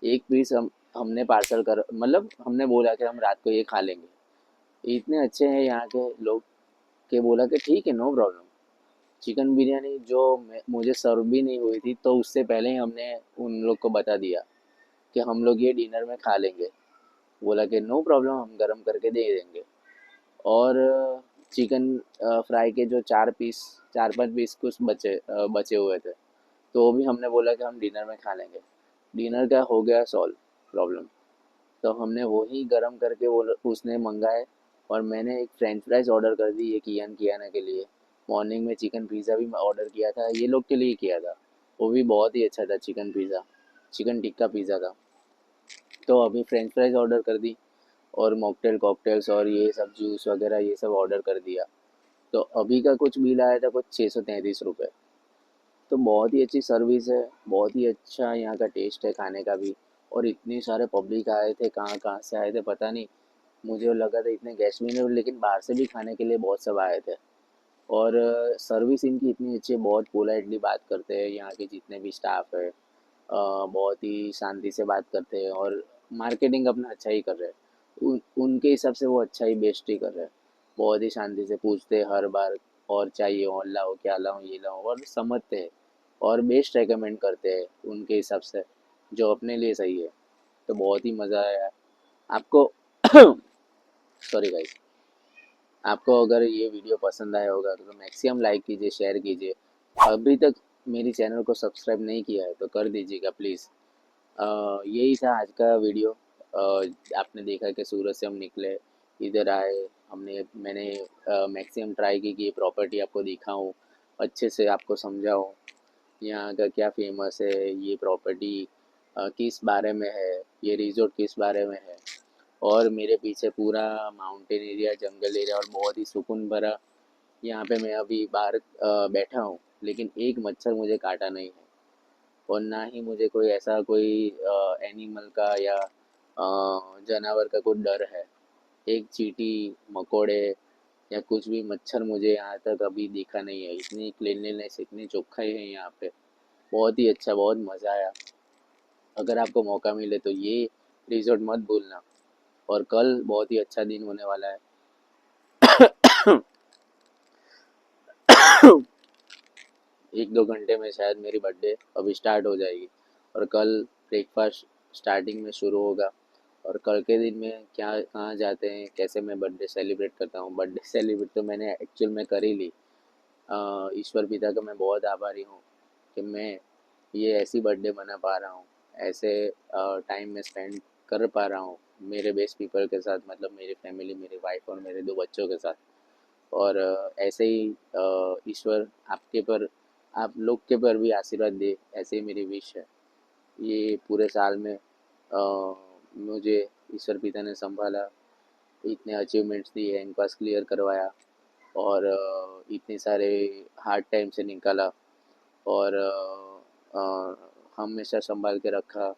एक पीस हमने पार्सल कर, मतलब हमने बोला कि हम रात को ये खा लेंगे। इतने अच्छे हैं यहाँ के लोग कि बोला कि ठीक है, नो प्रॉब्लम। चिकन बिरयानी जो मुझे सर्व भी नहीं हुई थी, तो उससे पहले ही हमने उन लोग को बता दिया कि हम लोग ये डिनर में खा लेंगे। बोला कि नो प्रॉब्लम, हम गरम करके दे देंगे। और चिकन फ्राई के जो 4 पीस, 4-5 पीस कुछ बचे हुए थे, तो वो भी हमने बोला कि हम डिनर में खा लेंगे। डिनर का हो गया सॉल्व प्रॉब्लम। तो हमने वही गरम करके वो उसने मंगाए, और मैंने एक फ्रेंच फ्राइज ऑर्डर कर दी ये कियान कियाना के लिए। मॉर्निंग में चिकन पिज़्ज़ा भी ऑर्डर किया था, ये लोग के लिए किया था। वो भी बहुत ही अच्छा था, chicken pizza, chicken tikka pizza था। तो अभी फ्रेंच फ्राइज ऑर्डर कर दी, और मॉकटेल कॉकटेल्स और ये सब जूस वगैरह ये सब ऑर्डर कर दिया। तो अभी का कुछ बिल आया था कुछ 633 रुपये। तो बहुत ही अच्छी सर्विस है, बहुत ही अच्छा यहाँ का टेस्ट है खाने का भी। और इतने सारे पब्लिक आए थे, कहाँ कहाँ से आए थे पता नहीं। मुझे लगा था इतने गेस्ट भी नहीं, लेकिन बाहर से भी खाने के लिए बहुत सब आए थे। और सर्विस इनकी इतनी अच्छी है, बहुत पोलाइटली बात करते हैं यहाँ के जितने भी स्टाफ है। बहुत ही शांति से बात करते हैं, और मार्केटिंग अपना अच्छा ही कर रहे हैं। उनके हिसाब से वो अच्छा ही बेस्ट ही कर रहे हैं। बहुत ही शांति से पूछते हैं हर बार, और चाहिए और लाओ, क्या लाऊं, ये लाऊं, और समझते हैं, और बेस्ट रेकमेंड करते हैं उनके हिसाब से जो अपने लिए सही है। तो बहुत ही मज़ा आया आपको। Sorry guys. आपको अगर ये वीडियो पसंद आया होगा तो मैक्सिमम लाइक कीजिए, शेयर कीजिए। अभी तक मेरी चैनल को सब्सक्राइब नहीं किया है तो कर दीजिएगा प्लीज़। यही था आज का वीडियो। आपने देखा कि सूरत से हम निकले, इधर आए, मैंने मैक्सिमम ट्राई की कि ये प्रॉपर्टी आपको दिखाऊं, अच्छे से आपको समझाऊं यहाँ का क्या फेमस है, ये प्रॉपर्टी किस बारे में है, ये रिजॉर्ट किस बारे में है। और मेरे पीछे पूरा माउंटेन एरिया, जंगल एरिया, और बहुत ही सुकून भरा यहाँ पे मैं अभी बाहर बैठा हूँ, लेकिन एक मच्छर मुझे काटा नहीं है। और ना ही मुझे कोई ऐसा कोई एनिमल का या जानवर का कोई डर है। एक चींटी, मकोड़े या कुछ भी मच्छर मुझे यहाँ तक अभी दिखा नहीं है। इतनी क्लीनलीनेस, इतनी चौखाई है यहाँ पे। बहुत ही अच्छा, बहुत मज़ा आया। अगर आपको मौका मिले तो ये रिजॉर्ट मत भूलना। और कल बहुत ही अच्छा दिन होने वाला है। एक दो घंटे में शायद मेरी बर्थडे अभी स्टार्ट हो जाएगी। और कल ब्रेकफास्ट स्टार्टिंग में शुरू होगा। और कल के दिन में क्या कहाँ जाते हैं, कैसे मैं बर्थडे सेलिब्रेट करता हूँ। बर्थडे सेलिब्रेट तो मैंने एक्चुअल में कर ही ली। ईश्वर पिता का मैं बहुत आभारी हूँ कि मैं ये ऐसी बर्थडे मना पा रहा हूँ, ऐसे टाइम में स्पेंड कर पा रहा हूँ मेरे बेस्ट पीपल के साथ, मतलब मेरी फैमिली, मेरी वाइफ और मेरे दो बच्चों के साथ। और ऐसे ही ईश्वर आपके पर, आप लोग के पर भी आशीर्वाद दे, ऐसे ही मेरी विश है। ये पूरे साल में मुझे ईश्वर पिता ने संभाला, इतने अचीवमेंट्स दिए, एन पास क्लियर करवाया और इतने सारे हार्ड टाइम से निकाला और हमेशा संभाल के रखा,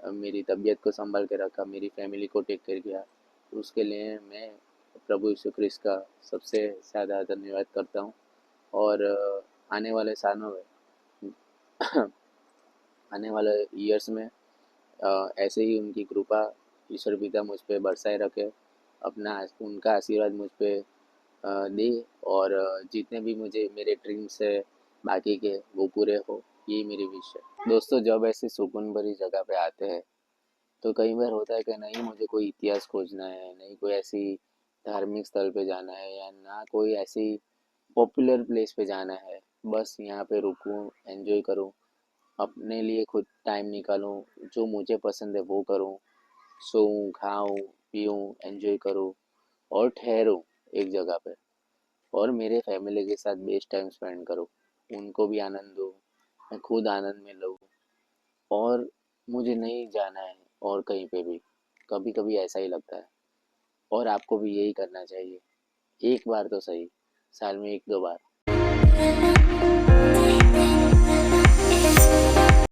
मेरी तबीयत को संभाल के रखा, मेरी फैमिली को टेक केयर किया। उसके लिए मैं प्रभु यीशु क्रिस्ट का सबसे ज़्यादा धन्यवाद करता हूँ। और आने वाले सालों में आने वाले ईयर्स में ऐसे ही उनकी कृपा ईश्वर पिता मुझ पे बरसाए रखे, अपना उनका आशीर्वाद मुझ पे दे। और जितने भी मुझे मेरे ड्रीम्स है बाकी के, वो पूरे हो, यही मेरी विश है। दोस्तों, जब ऐसी सुकून भरी जगह पे आते हैं तो कई बार होता है कि नहीं मुझे कोई इतिहास खोजना है, नहीं कोई ऐसी धार्मिक स्थल पे जाना है, या ना कोई ऐसी पॉपुलर प्लेस पे जाना है। बस यहाँ पे रुकूं, एंजॉय करूं, अपने लिए खुद टाइम निकालूं, जो मुझे पसंद है वो करूं, सोऊं, खाऊं, पीऊं, एंजॉय करूं और ठहरूं एक जगह पे। और मेरे फैमिली के साथ बेस्ट टाइम स्पेंड करूं, उनको भी आनंद दूं, मैं खुद आनंद में लूं। और मुझे नहीं जाना है और कहीं पे भी। कभी कभी ऐसा ही लगता है। और आपको भी यही करना चाहिए, एक बार तो सही, साल में एक दो बार।